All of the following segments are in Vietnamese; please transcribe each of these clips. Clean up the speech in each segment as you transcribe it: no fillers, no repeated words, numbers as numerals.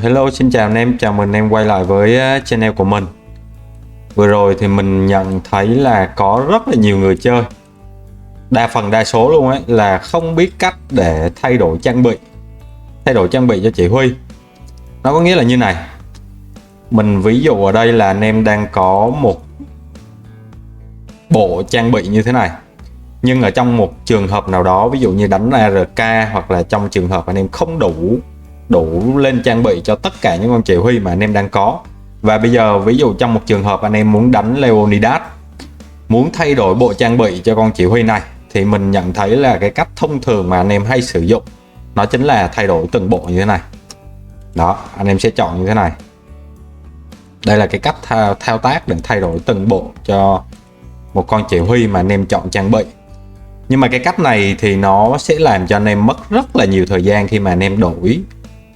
Hello, xin chào anh em, chào mừng anh em quay lại với channel của mình. Vừa rồi thì mình nhận thấy là có rất là nhiều người chơi, đa số luôn ấy, là không biết cách để thay đổi trang bị cho chỉ huy. Nó có nghĩa là như này. Mình ví dụ ở đây là anh em đang có một bộ trang bị như thế này, nhưng ở trong một trường hợp nào đó, ví dụ như đánh ARK, hoặc là trong trường hợp anh em không đủ lên trang bị cho tất cả những con chỉ huy mà anh em đang có. Và bây giờ ví dụ trong một trường hợp anh em muốn đánh Leonidas, muốn thay đổi bộ trang bị cho con chỉ huy này, thì mình nhận thấy là cái cách thông thường mà anh em hay sử dụng nó chính là thay đổi từng bộ như thế này. Đó, anh em sẽ chọn như thế này. Đây là cái cách thao tác để thay đổi từng bộ cho một con chỉ huy mà anh em chọn trang bị. Nhưng mà cái cách này thì nó sẽ làm cho anh em mất rất là nhiều thời gian khi mà anh em đổi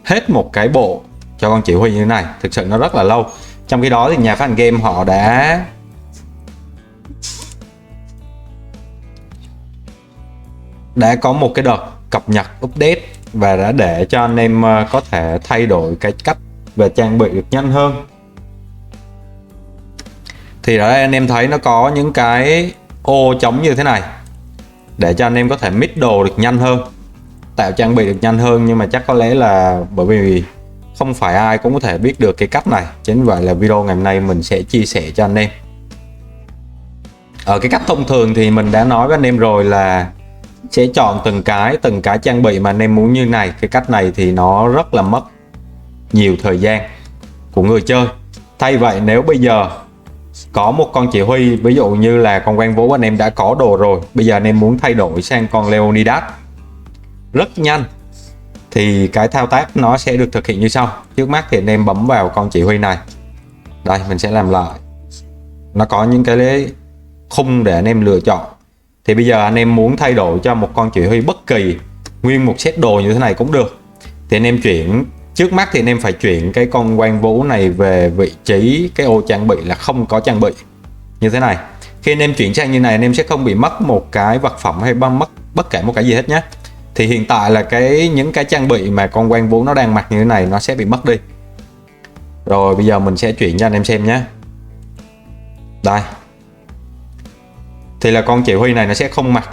hết một cái bộ cho con chỉ huy như thế này. Thực sự nó rất là lâu. Trong khi đó thì nhà phát hành game họ đã có một cái đợt cập nhật update và đã để cho anh em có thể thay đổi cái cách về trang bị được nhanh hơn. Thì ở đây anh em thấy nó có những cái ô trống như thế này để cho anh em có thể mix đồ được nhanh hơn, tạo trang bị được nhanh hơn. Nhưng mà chắc có lẽ là bởi vì không phải ai cũng có thể biết được cái cách này, chính vậy là video ngày hôm nay mình sẽ chia sẻ cho anh em. Ở cái cách thông thường thì mình đã nói với anh em rồi là sẽ chọn từng cái trang bị mà anh em muốn như này. Cái cách này thì nó rất là mất nhiều thời gian của người chơi. Thay vậy nếu bây giờ có một con chỉ huy, ví dụ như là con Quan Vũ anh em đã có đồ rồi, bây giờ anh em muốn thay đổi sang con Leonidas rất nhanh, thì cái thao tác nó sẽ được thực hiện như sau. Trước mắt thì anh em bấm vào con chỉ huy này. Đây, mình sẽ làm lại. Nó có những cái khung để anh em lựa chọn. Thì bây giờ anh em muốn thay đổi cho một con chỉ huy bất kỳ, nguyên một set đồ như thế này cũng được, thì anh em chuyển. Trước mắt thì anh em phải chuyển cái con Quan Vũ này về vị trí cái ô trang bị là không có trang bị như thế này. Khi anh em chuyển sang như này, anh em sẽ không bị mất một cái vật phẩm hay mất bất kể một cái gì hết nhé. Thì hiện tại là những cái trang bị mà con Quan Vũ nó đang mặc như thế này nó sẽ bị mất đi. Rồi bây giờ mình sẽ chuyển cho anh em xem nhé. Đây. Thì là con chỉ huy này nó sẽ không mặc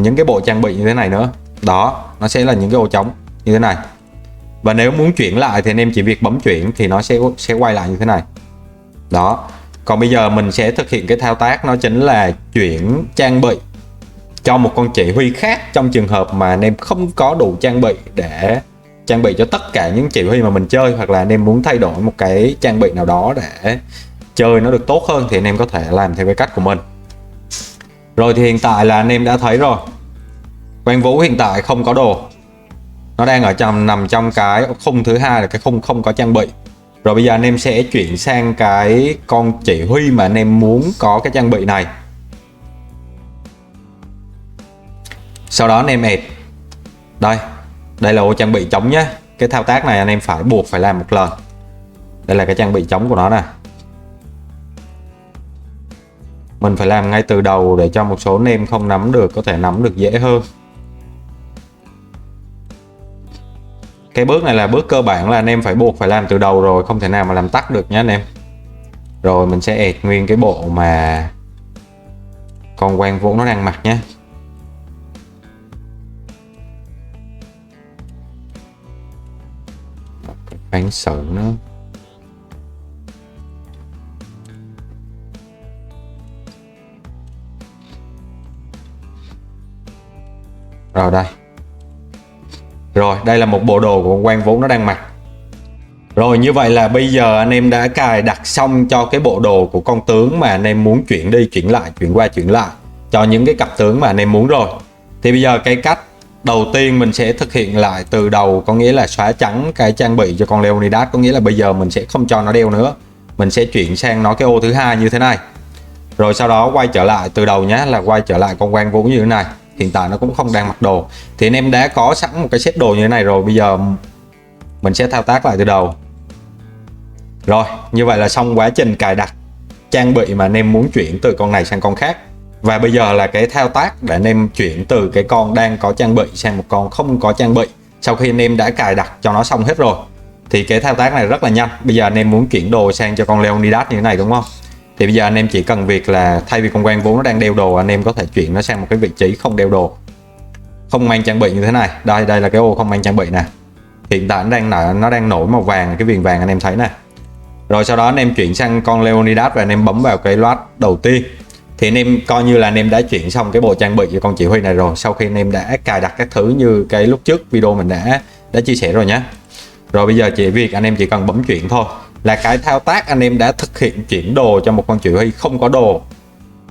những cái bộ trang bị như thế này nữa. Đó, nó sẽ là những cái ô trống như thế này. Và nếu muốn chuyển lại thì anh em chỉ việc bấm chuyển thì nó sẽ quay lại như thế này. Đó. Còn bây giờ mình sẽ thực hiện cái thao tác, nó chính là chuyển trang bị cho một con chỉ huy khác, trong trường hợp mà anh em không có đủ trang bị để trang bị cho tất cả những chỉ huy mà mình chơi, hoặc là anh em muốn thay đổi một cái trang bị nào đó để chơi nó được tốt hơn, thì anh em có thể làm theo cái cách của mình. Rồi thì hiện tại là anh em đã thấy rồi, Quan Vũ hiện tại không có đồ, nó đang nằm trong cái khung thứ hai là cái khung không có trang bị. Rồi bây giờ anh em sẽ chuyển sang cái con chỉ huy mà anh em muốn có cái trang bị này. Sau đó anh em add. Đây là ô trang bị trống nhé. Cái thao tác này anh em buộc phải làm một lần. Đây là cái trang bị trống của nó nè. Mình phải làm ngay từ đầu để cho một số anh em không nắm được có thể nắm được dễ hơn. Cái bước này là bước cơ bản, là anh em buộc phải làm từ đầu rồi, không thể nào mà làm tắt được nhé anh em. Rồi mình sẽ add nguyên cái bộ mà con Quan Vũ nó đang mặc nhé. Phán sự nữa. Rồi đây. Rồi đây là một bộ đồ của Quan Vũ nó đang mặc. Rồi như vậy là bây giờ anh em đã cài đặt xong cho cái bộ đồ của con tướng mà anh em muốn chuyển đi chuyển lại, chuyển qua chuyển lại cho những cái cặp tướng mà anh em muốn rồi. Thì bây giờ cái cách đầu tiên mình sẽ thực hiện lại từ đầu, có nghĩa là xóa trắng cái trang bị cho con Leonidas. Có nghĩa là bây giờ mình sẽ không cho nó đeo nữa, mình sẽ chuyển sang nó cái ô thứ hai như thế này. Rồi sau đó quay trở lại từ đầu nhé, là quay trở lại con Quan Vũ như thế này. Hiện tại nó cũng không đang mặc đồ. Thì anh em đã có sẵn một cái set đồ như thế này rồi. Bây giờ mình sẽ thao tác lại từ đầu. Rồi như vậy là xong quá trình cài đặt trang bị mà anh em muốn chuyển từ con này sang con khác. Và bây giờ là cái thao tác để anh em chuyển từ cái con đang có trang bị sang một con không có trang bị, sau khi anh em đã cài đặt cho nó xong hết rồi. Thì cái thao tác này rất là nhanh. Bây giờ anh em muốn chuyển đồ sang cho con Leonidas như thế này đúng không? Thì bây giờ anh em chỉ cần việc là thay vì con Quang Vũ nó đang đeo đồ, anh em có thể chuyển nó sang một cái vị trí không đeo đồ, không mang trang bị như thế này. Đây là cái ô không mang trang bị nè. Hiện tại nó đang nổi màu vàng, cái viền vàng anh em thấy nè. Rồi sau đó anh em chuyển sang con Leonidas và anh em bấm vào cái loát đầu tiên. Thì anh em coi như là anh em đã chuyển xong cái bộ trang bị cho con chỉ huy này rồi, sau khi anh em đã cài đặt các thứ như cái lúc trước video mình đã chia sẻ rồi nhé. Rồi bây giờ chỉ việc anh em chỉ cần bấm chuyển thôi là cái thao tác anh em đã thực hiện chuyển đồ cho một con chỉ huy không có đồ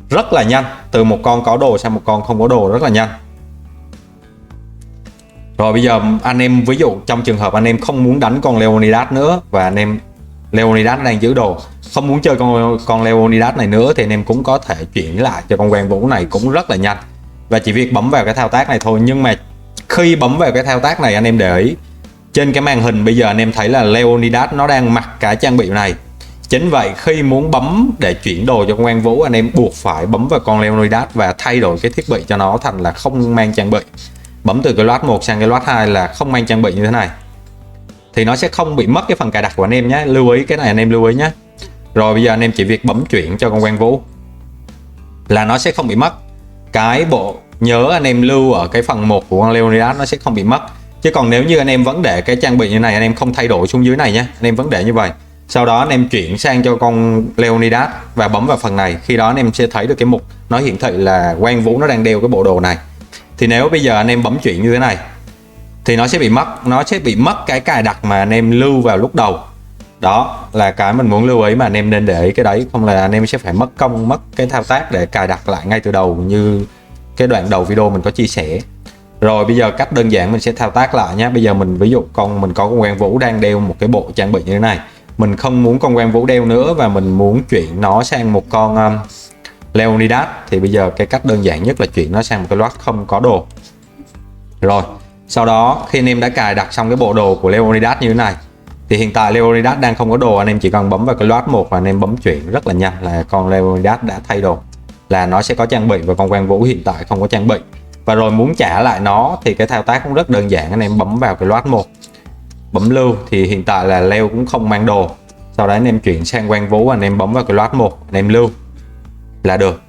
rất là nhanh, từ một con có đồ sang một con không có đồ rất là nhanh. Rồi bây giờ anh em ví dụ trong trường hợp anh em không muốn đánh con Leonidas nữa và anh em Leonidas đang giữ đồ, không muốn chơi con Leonidas này nữa, thì anh em cũng có thể chuyển lại cho con Quang Vũ này cũng rất là nhanh. Và chỉ việc bấm vào cái thao tác này thôi. Nhưng mà khi bấm vào cái thao tác này anh em để ý trên cái màn hình bây giờ anh em thấy là Leonidas nó đang mặc cái trang bị này. Chính vậy khi muốn bấm để chuyển đồ cho con Quang Vũ, anh em buộc phải bấm vào con Leonidas và thay đổi cái thiết bị cho nó thành là không mang trang bị. Bấm từ cái loát 1 sang cái loát 2 là không mang trang bị như thế này. Thì nó sẽ không bị mất cái phần cài đặt của anh em nhé. Lưu ý cái này anh em lưu ý nhé. Rồi bây giờ anh em chỉ việc bấm chuyển cho con Quang Vũ là nó sẽ không bị mất. Cái bộ nhớ anh em lưu ở cái phần 1 của con Leonidas nó sẽ không bị mất. Chứ còn nếu như anh em vẫn để cái trang bị như này, anh em không thay đổi xuống dưới này nhé, anh em vẫn để như vậy. Sau đó anh em chuyển sang cho con Leonidas và bấm vào phần này. Khi đó anh em sẽ thấy được cái mục nó hiển thị là Quang Vũ nó đang đeo cái bộ đồ này. Thì nếu bây giờ anh em bấm chuyển như thế này thì nó sẽ bị mất cái cài đặt mà anh em lưu vào lúc đầu. Đó là cái mình muốn lưu ý mà anh em nên để ý cái đấy, không là anh em sẽ phải mất công mất cái thao tác để cài đặt lại ngay từ đầu như cái đoạn đầu video mình có chia sẻ. Rồi bây giờ cách đơn giản mình sẽ thao tác lại nhé. Bây giờ mình ví dụ mình có con Quang Vũ đang đeo một cái bộ trang bị như thế này, mình không muốn con Quang Vũ đeo nữa và mình muốn chuyển nó sang một con Leonidas. Thì bây giờ cái cách đơn giản nhất là chuyển nó sang một cái loát không có đồ. Rồi sau đó khi anh em đã cài đặt xong cái bộ đồ của Leonidas như thế này, thì hiện tại Leonidas đang không có đồ, anh em chỉ cần bấm vào cái loát 1 và anh em bấm chuyển rất là nhanh là con Leonidas đã thay đồ, là nó sẽ có trang bị và con Quang Vũ hiện tại không có trang bị. Và rồi muốn trả lại nó thì cái thao tác cũng rất đơn giản, anh em bấm vào cái loát 1, bấm lưu thì hiện tại là Leo cũng không mang đồ. Sau đó anh em chuyển sang Quang Vũ, anh em bấm vào cái loát 1, anh em lưu là được.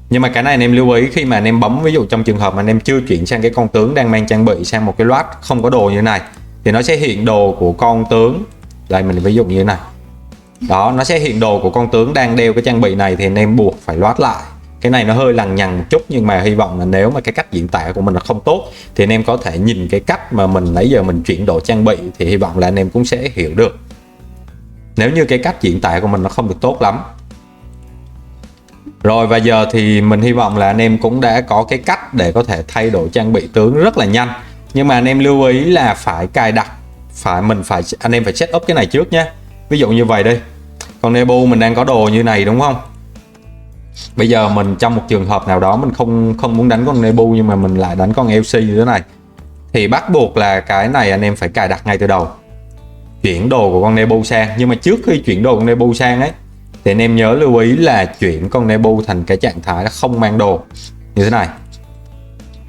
Nhưng mà cái này anh em lưu ý khi mà anh em bấm, ví dụ trong trường hợp mà anh em chưa chuyển sang cái con tướng đang mang trang bị sang một cái loát không có đồ như thế này, thì nó sẽ hiện đồ của con tướng. Đây mình ví dụ như thế này. Đó, nó sẽ hiện đồ của con tướng đang đeo cái trang bị này, thì anh em buộc phải loát lại. Cái này nó hơi lằng nhằng một chút, nhưng mà hy vọng là nếu mà cái cách diễn tả của mình là không tốt thì anh em có thể nhìn cái cách mà mình nãy giờ mình chuyển đổi trang bị, thì hy vọng là anh em cũng sẽ hiểu được nếu như cái cách diễn tả của mình nó không được tốt lắm. Rồi và giờ thì mình hy vọng là anh em cũng đã có cái cách để có thể thay đổi trang bị tướng rất là nhanh. Nhưng mà anh em lưu ý là phải cài đặt, anh em phải set up cái này trước nhé. Ví dụ như vậy đi, con Nebu mình đang có đồ như này đúng không? Bây giờ mình trong một trường hợp nào đó mình không muốn đánh con Nebu nhưng mà mình lại đánh con LC như thế này, thì bắt buộc là cái này anh em phải cài đặt ngay từ đầu, chuyển đồ của con Nebu sang. Nhưng mà trước khi chuyển đồ con Nebu sang ấy thì anh em nhớ lưu ý là chuyển con Nebu thành cái trạng thái là không mang đồ như thế này.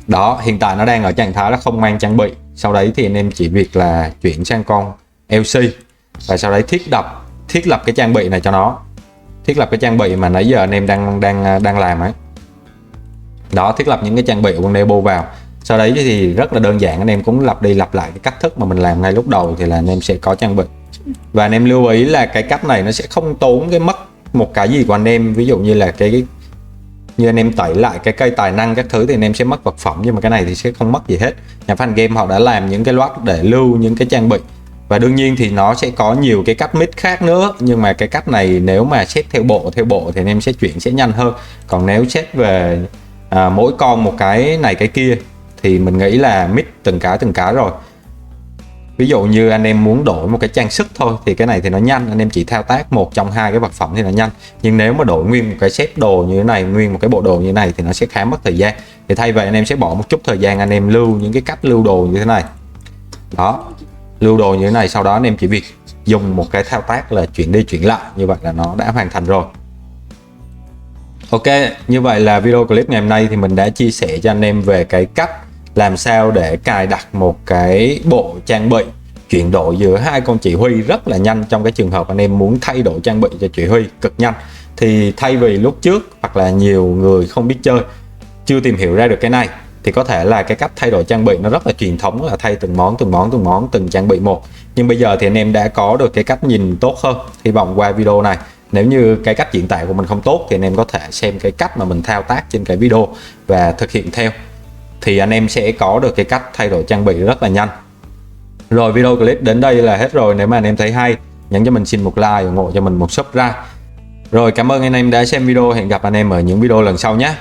Đó, hiện tại nó đang ở trạng thái là không mang trang bị. Sau đấy thì anh em chỉ việc là chuyển sang con LC và sau đấy thiết lập cái trang bị này cho nó, thiết lập cái trang bị mà nãy giờ anh em đang làm ấy. Đó, thiết lập những cái trang bị của con Nebu vào. Sau đấy thì rất là đơn giản, anh em cũng lặp đi lặp lại cái cách thức mà mình làm ngay lúc đầu thì là anh em sẽ có trang bị. Và anh em lưu ý là cái cách này nó sẽ không tốn cái mất một cái gì của anh em. Ví dụ như là như anh em tẩy lại cái cây tài năng các thứ thì anh em sẽ mất vật phẩm, nhưng mà cái này thì sẽ không mất gì hết. Nhà phát hành game họ đã làm những cái loát để lưu những cái trang bị. Và đương nhiên thì nó sẽ có nhiều cái cách mix khác nữa, nhưng mà cái cách này nếu mà set theo bộ thì anh em sẽ chuyển sẽ nhanh hơn. Còn nếu set về mỗi con một cái này cái kia thì mình nghĩ là mix từng cái rồi. Ví dụ như anh em muốn đổi một cái trang sức thôi thì cái này thì nó nhanh, anh em chỉ thao tác một trong hai cái vật phẩm thì nó nhanh. Nhưng nếu mà đổi nguyên một cái set đồ như thế này, nguyên một cái bộ đồ như thế này thì nó sẽ khá mất thời gian. Thì thay vậy anh em sẽ bỏ một chút thời gian anh em lưu những cái cách lưu đồ như thế này. Đó, lưu đồ như thế này, sau đó anh em chỉ việc dùng một cái thao tác là chuyển đi chuyển lại, như vậy là nó đã hoàn thành rồi. Ok, như vậy là video clip ngày hôm nay thì mình đã chia sẻ cho anh em về cái cách làm sao để cài đặt một cái bộ trang bị chuyển đổi giữa hai con chỉ huy rất là nhanh trong cái trường hợp anh em muốn thay đổi trang bị cho chỉ huy cực nhanh. Thì thay vì lúc trước hoặc là nhiều người không biết chơi, chưa tìm hiểu ra được cái này, thì có thể là cái cách thay đổi trang bị nó rất là truyền thống, là thay từng món từng trang bị một. Nhưng bây giờ thì anh em đã có được cái cách nhìn tốt hơn. Hy vọng qua video này, nếu như cái cách diễn tả của mình không tốt thì anh em có thể xem cái cách mà mình thao tác trên cái video và thực hiện theo, thì anh em sẽ có được cái cách thay đổi trang bị rất là nhanh. Rồi, video clip đến đây là hết rồi. Nếu mà anh em thấy hay, nhấn cho mình xin một like, ủng hộ cho mình một subscribe. Rồi, cảm ơn anh em đã xem video. Hẹn gặp anh em ở những video lần sau nhé.